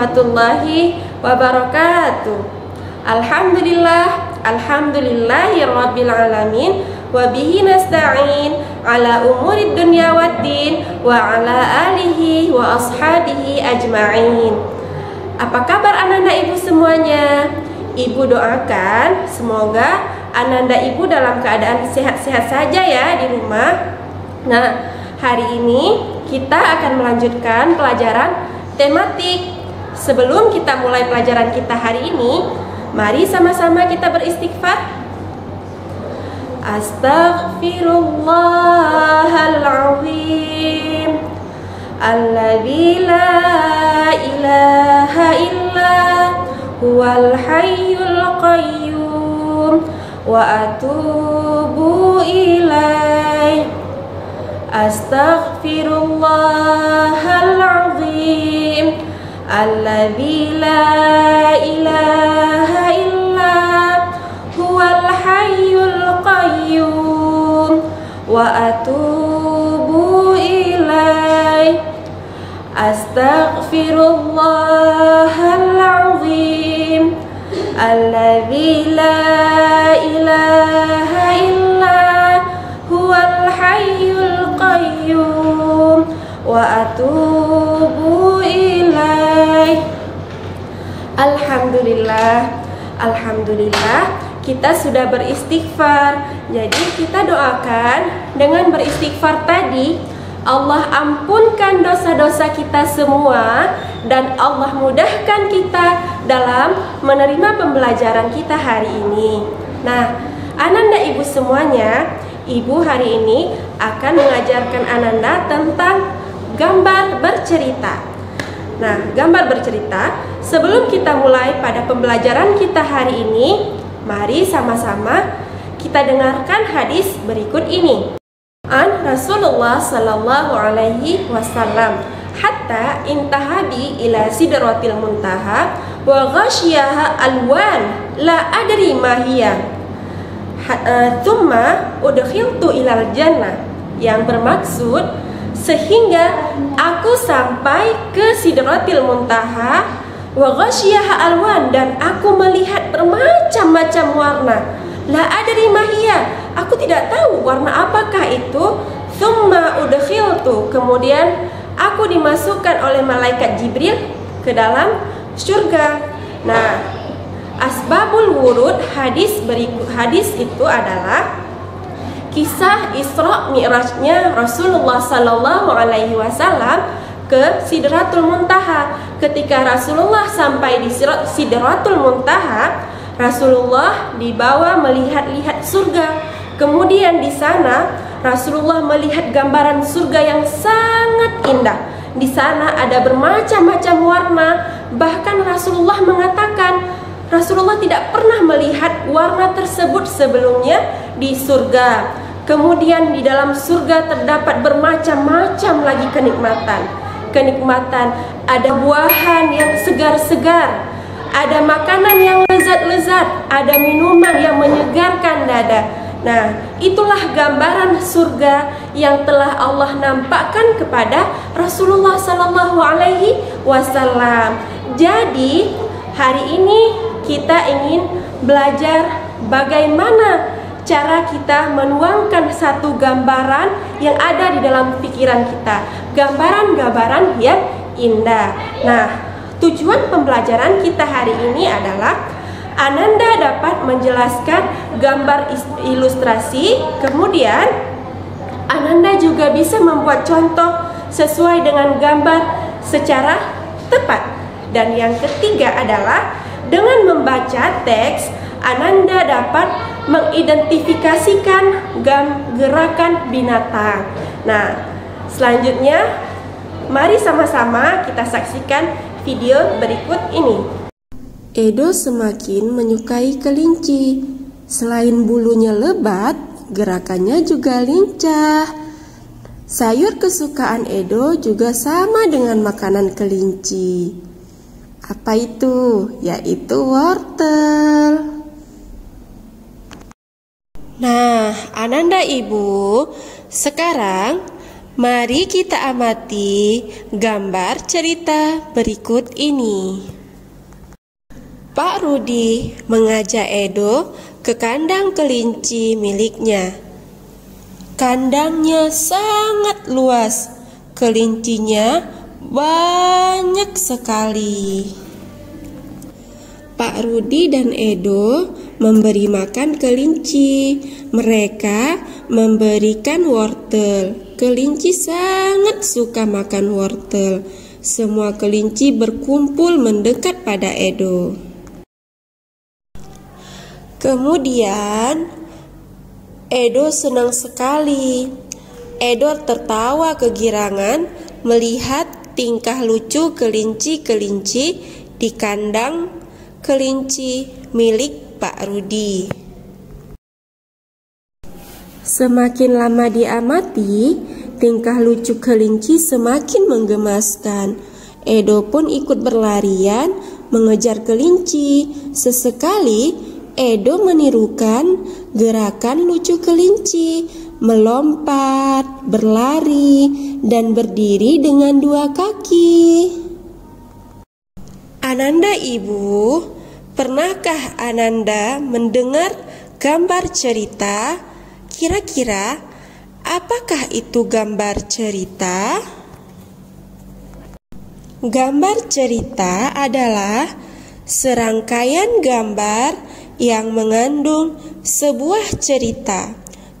warahmatullahi wabarakatuh. Alhamdulillahirabbil alamin wa bihi nasta'in ala umurid dunya waddin wa ala alihi wa ashabihi ajma'in. Apa kabar Ananda Ibu semuanya? Ibu doakan semoga Ananda Ibu dalam keadaan sehat-sehat saja ya di rumah. Nah, hari ini kita akan melanjutkan pelajaran tematik. Sebelum kita mulai pelajaran kita hari ini, mari sama-sama kita beristighfar. Astaghfirullahaladzim alladzi la ilaha illa huwal hayyul qayyum wa atubu ilaih. Astaghfirullahaladzim alladzi la ilaha illa huwal hayyul qayyum wa atubu ilaih. Astaghfirullahaladzim alladzi la ilaha illa huwal hayyul qayyum wa atubu ilaih. Alhamdulillah kita sudah beristighfar. Jadi kita doakan dengan beristighfar tadi, Allah ampunkan dosa-dosa kita semua dan Allah mudahkan kita dalam menerima pembelajaran kita hari ini. Nah, Ananda Ibu semuanya, Ibu hari ini akan mengajarkan Ananda tentang gambar bercerita. Nah, gambar bercerita, sebelum kita mulai pada pembelajaran kita hari ini, mari sama-sama kita dengarkan hadis berikut ini. An Rasulullah sallallahu alaihi wasallam hatta intahabi ila sidratil muntaha wa ghasyiyaha alwan la adri ma hiya thumma udkhiltu ilal jannah, yang bermaksud sehingga aku sampai ke sidratil muntaha wa ghasyiyaha alwan, dan aku melihat bermacam-macam warna. La adri ma hiya, aku tidak tahu warna apakah itu. Thumma udkhiltu, kemudian aku dimasukkan oleh malaikat Jibril ke dalam surga. Nah, asbabul wurud hadis berikut hadis itu adalah kisah Isra Mi'rajnya Rasulullah sallallahu alaihi wasallam ke Sidratul Muntaha. Ketika Rasulullah sampai di Sidratul Muntaha, Rasulullah dibawa melihat-lihat surga. Kemudian di sana Rasulullah melihat gambaran surga yang sangat indah. Di sana ada bermacam-macam warna. Bahkan Rasulullah mengatakan Rasulullah tidak pernah melihat warna tersebut sebelumnya di surga. Kemudian di dalam surga terdapat bermacam-macam lagi kenikmatan. Ada buahan yang segar-segar, ada makanan yang lezat-lezat, ada minuman yang menyegarkan dada. Nah, itulah gambaran surga yang telah Allah nampakkan kepada Rasulullah sallallahu alaihi wasallam. Jadi, hari ini kita ingin belajar bagaimana cara kita menuangkan satu gambaran yang ada di dalam pikiran kita, gambaran-gambaran yang indah. Nah, tujuan pembelajaran kita hari ini adalah Ananda dapat menjelaskan gambar ilustrasi, kemudian Ananda juga bisa membuat contoh sesuai dengan gambar secara tepat. Dan yang ketiga adalah dengan membaca teks, Ananda dapat mengidentifikasikan gerakan binatang. Nah, selanjutnya mari sama-sama kita saksikan video berikut ini. Edo semakin menyukai kelinci. Selain bulunya lebat, gerakannya juga lincah. Sayur kesukaan Edo juga sama dengan makanan kelinci. Apa itu? Yaitu wortel. Nah, Ananda Ibu, sekarang Mari kita amati gambar cerita berikut ini. Pak Rudi mengajak Edo ke kandang kelinci miliknya. Kandangnya sangat luas, kelincinya banyak sekali. Pak Rudi dan Edo memberi makan kelinci. Mereka memberikan wortel. Kelinci sangat suka makan wortel. Semua kelinci berkumpul mendekat pada Edo. Kemudian Edo senang sekali. Edo tertawa kegirangan melihat tingkah lucu kelinci-kelinci di kandang kelinci milik Pak Rudi. Semakin lama diamati, tingkah lucu kelinci semakin menggemaskan. Edo pun ikut berlarian mengejar kelinci. Sesekali Edo menirukan gerakan lucu kelinci, melompat, berlari, dan berdiri dengan dua kaki. Ananda Ibu, pernahkah Ananda mendengar gambar cerita? Kira-kira apakah itu gambar cerita? Gambar cerita adalah serangkaian gambar yang mengandung sebuah cerita.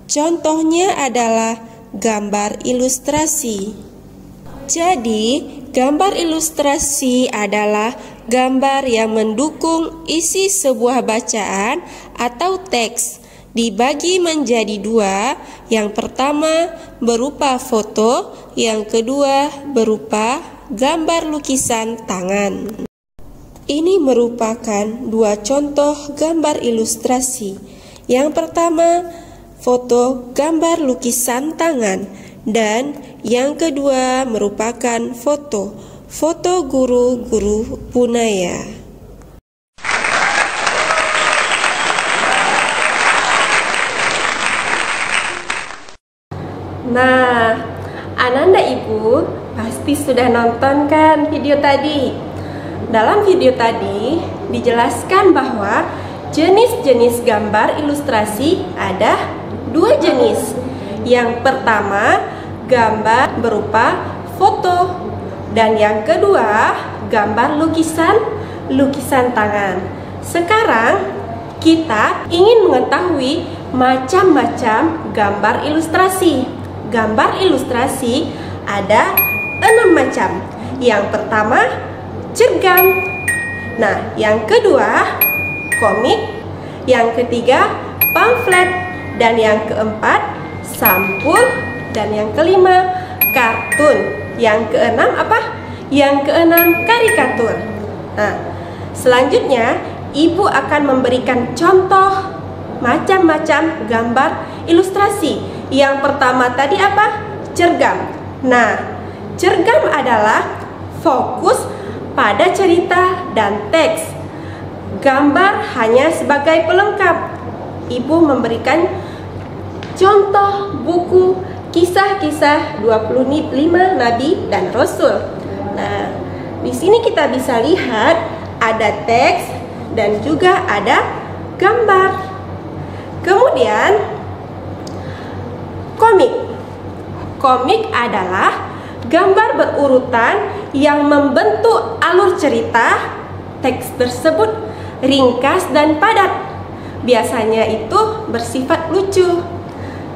Contohnya adalah gambar ilustrasi. Jadi, gambar ilustrasi adalah gambar yang mendukung isi sebuah bacaan atau teks, dibagi menjadi dua. Yang pertama berupa foto, yang kedua berupa gambar lukisan tangan. Ini merupakan dua contoh gambar ilustrasi. Yang pertama foto gambar lukisan tangan, dan yang kedua merupakan foto guru-guru punaya. Nah, Ananda Ibu pasti sudah nonton kan video tadi. Dalam video tadi dijelaskan bahwa jenis-jenis gambar ilustrasi ada dua jenis. Yang pertama gambar berupa foto, dan yang kedua gambar lukisan tangan. Sekarang kita ingin mengetahui macam-macam gambar ilustrasi. Gambar ilustrasi ada 6 macam. Yang pertama cergam. Nah, yang kedua komik, yang ketiga pamflet, dan yang keempat sampul, dan yang kelima kartun. Yang keenam apa? Yang keenam karikatur. Nah, selanjutnya Ibu akan memberikan contoh macam-macam gambar ilustrasi. Yang pertama tadi apa? Cergam. Nah, cergam adalah fokus pada cerita dan teks. Gambar hanya sebagai pelengkap. Ibu memberikan contoh buku kisah-kisah 25 Nabi dan Rasul. Nah, di sini kita bisa lihat ada teks dan juga ada gambar. Kemudian komik. Komik adalah gambar berurutan yang membentuk alur cerita. Teks tersebut ringkas dan padat. Biasanya itu bersifat lucu.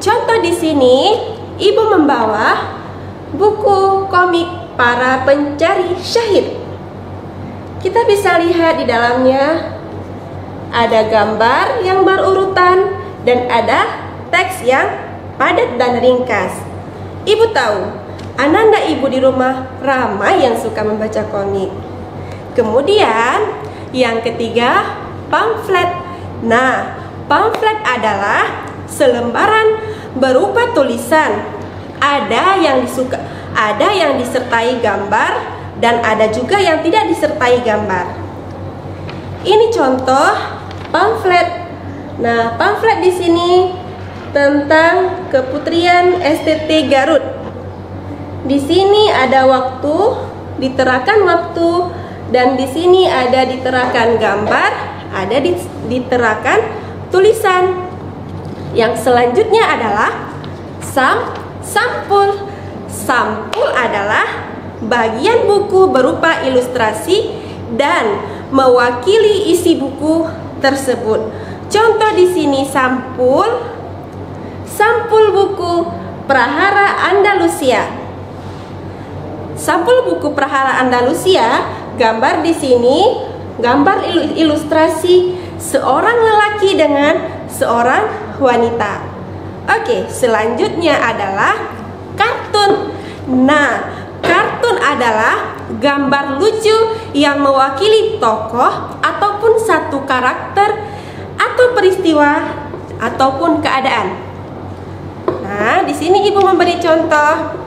Contoh di sini, Ibu membawa buku komik para pencari syahid. Kita bisa lihat di dalamnya ada gambar yang berurutan dan ada teks yang padat dan ringkas. Ibu tahu, Ananda Ibu di rumah ramai yang suka membaca komik. Kemudian yang ketiga, pamflet. Nah, pamflet adalah selembaran berupa tulisan. Ada yang disertai gambar dan ada juga yang tidak disertai gambar. Ini contoh pamflet. Nah, pamflet di sini tentang Keputrian STT Garut. Di sini ada waktu, diterakan waktu, dan di sini ada diterakan gambar, ada diterakan tulisan. Yang selanjutnya adalah sampul. Sampul adalah bagian buku berupa ilustrasi dan mewakili isi buku tersebut. Contoh di sini sampul buku Prahara Andalusia. Sampul buku Prahara Andalusia, gambar di sini, gambar ilustrasi seorang lelaki dengan seorang wanita. Oke, selanjutnya adalah kartun. Nah, kartun adalah gambar lucu yang mewakili tokoh ataupun satu karakter atau peristiwa ataupun keadaan. Nah, di sini Ibu memberi contoh.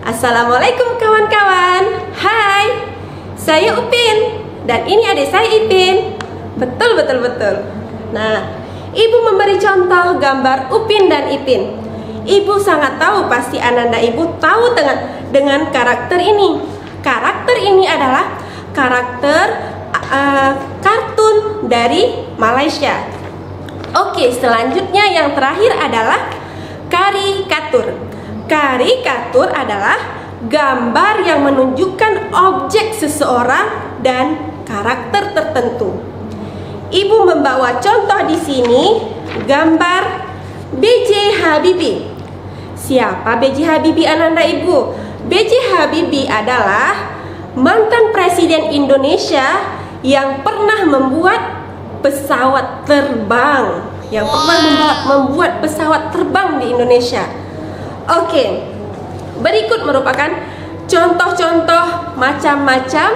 Assalamualaikum kawan-kawan. Hai, saya Upin dan ini adik saya Ipin. Betul. Nah, Ibu memberi contoh gambar Upin dan Ipin. Ibu sangat tahu, pasti Ananda Ibu tahu dengan karakter ini. Karakter ini adalah karakter kartun dari Malaysia. Oke, selanjutnya yang terakhir adalah karikatur. Karikatur adalah gambar yang menunjukkan objek seseorang dan karakter tertentu. Ibu membawa contoh di sini gambar B.J. Habibie. Siapa B.J. Habibie Ananda Ibu? B.J. Habibie adalah mantan presiden Indonesia yang pernah membuat pesawat terbang, membuat pesawat terbang di Indonesia. Oke, berikut merupakan contoh-contoh macam-macam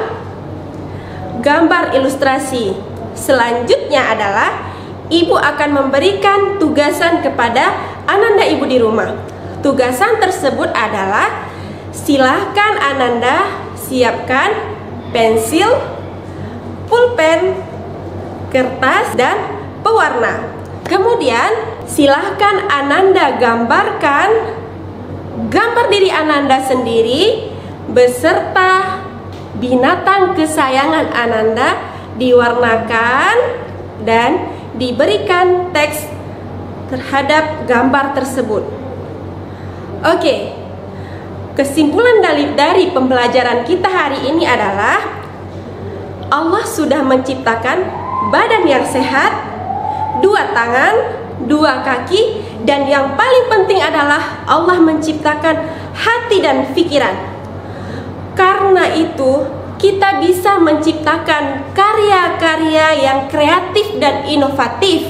gambar ilustrasi. Selanjutnya adalah Ibu akan memberikan tugasan kepada Ananda Ibu di rumah. Tugasan tersebut adalah silahkan Ananda siapkan pensil, pulpen, kertas, dan pewarna. Kemudian silahkan Ananda gambarkan gambar diri Ananda sendiri beserta binatang kesayangan Ananda, diwarnakan dan diberikan teks terhadap gambar tersebut. Oke, kesimpulan dari pembelajaran kita hari ini adalah Allah sudah menciptakan badan yang sehat, 2 tangan, 2 kaki, dan yang paling penting adalah Allah menciptakan hati dan pikiran. Karena itu kita bisa menciptakan karya-karya yang kreatif dan inovatif.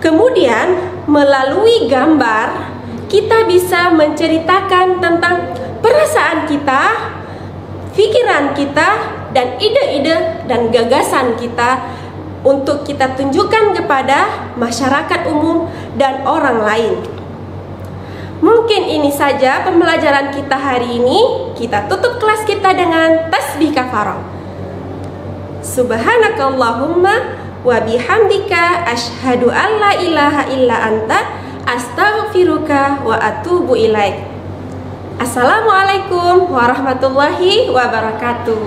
Kemudian melalui gambar kita bisa menceritakan tentang perasaan kita, pikiran kita, dan ide-ide dan gagasan kita untuk kita tunjukkan kepada masyarakat umum dan orang lain. Mungkin ini saja pembelajaran kita hari ini. Kita tutup kelas kita dengan tasbih kafarah. Subhanakallahumma wa bihamdika asyhadu an la ilaha illa anta astaghfiruka wa atubu ilaik. Assalamualaikum warahmatullahi wabarakatuh.